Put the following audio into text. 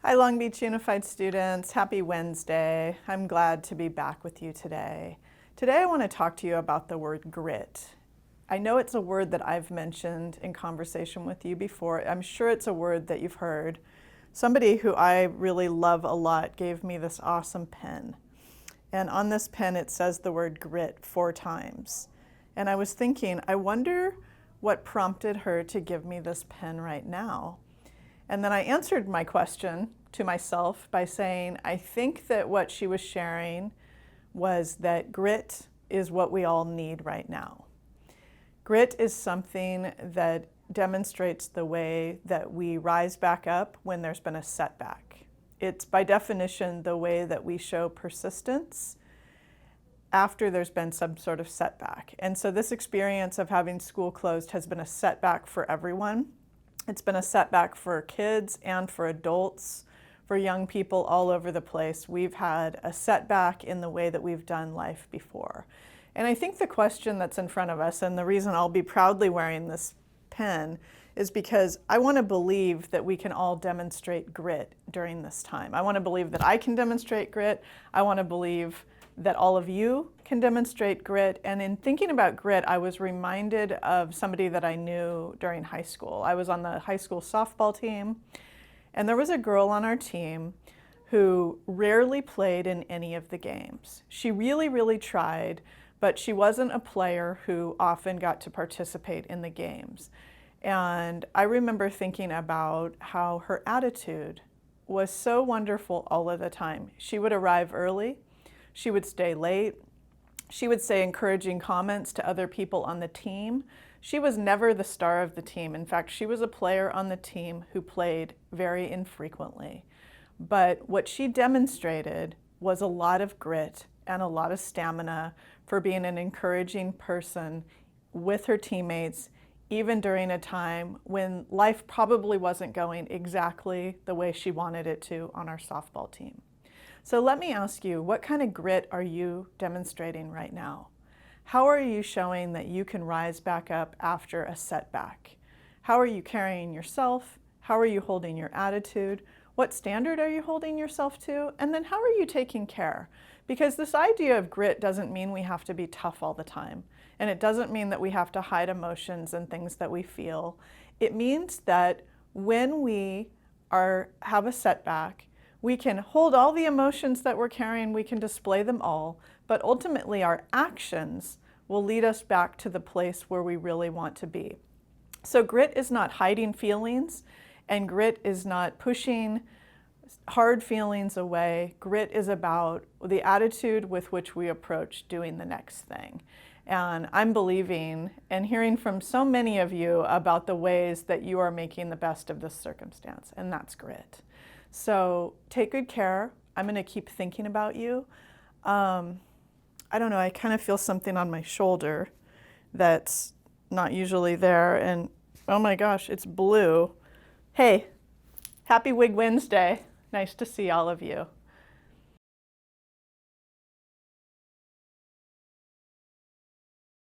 Hi, Long Beach Unified students. Happy Wednesday. I'm glad to be back with you today. Today I want to talk to you about the word grit. I know it's a word that I've mentioned in conversation with you before. I'm sure it's a word that you've heard. Somebody who I really love a lot gave me this awesome pen. And on this pen it says the word grit 4 times. And I was thinking, I wonder what prompted her to give me this pen right now. And then I answered my question to myself by saying, I think that what she was sharing was that grit is what we all need right now. Grit is something that demonstrates the way that we rise back up when there's been a setback. It's by definition the way that we show persistence after there's been some sort of setback. And so this experience of having school closed has been a setback for everyone. It's been a setback for kids and for adults, for young people all over the place. We've had a setback in the way that we've done life before. And I think the question that's in front of us, and the reason I'll be proudly wearing this pen, is because I want to believe that we can all demonstrate grit during this time. I want to believe that I can demonstrate grit. I want to believe that all of you can demonstrate grit. And in thinking about grit, I was reminded of somebody that I knew during high school. I was on the high school softball team, and there was a girl on our team who rarely played in any of the games. She really, really tried, but she wasn't a player who often got to participate in the games. And I remember thinking about how her attitude was so wonderful all of the time. She would arrive early. She would stay late. She would say encouraging comments to other people on the team. She was never the star of the team. In fact, she was a player on the team who played very infrequently. But what she demonstrated was a lot of grit and a lot of stamina for being an encouraging person with her teammates, even during a time when life probably wasn't going exactly the way she wanted it to on our softball team. So let me ask you, what kind of grit are you demonstrating right now? How are you showing that you can rise back up after a setback? How are you carrying yourself? How are you holding your attitude? What standard are you holding yourself to? And then how are you taking care? Because this idea of grit doesn't mean we have to be tough all the time. And it doesn't mean that we have to hide emotions and things that we feel. It means that when we have a setback, we can hold all the emotions that we're carrying, we can display them all, but ultimately our actions will lead us back to the place where we really want to be. So grit is not hiding feelings, and grit is not pushing hard feelings away. Grit is about the attitude with which we approach doing the next thing. And I'm believing and hearing from so many of you about the ways that you are making the best of this circumstance, and that's grit. So take good care. I'm going to keep thinking about you. I don't know, I kind of feel something on my shoulder that's not usually there. And oh my gosh, it's blue. Hey, happy Wig Wednesday. Nice to see all of you.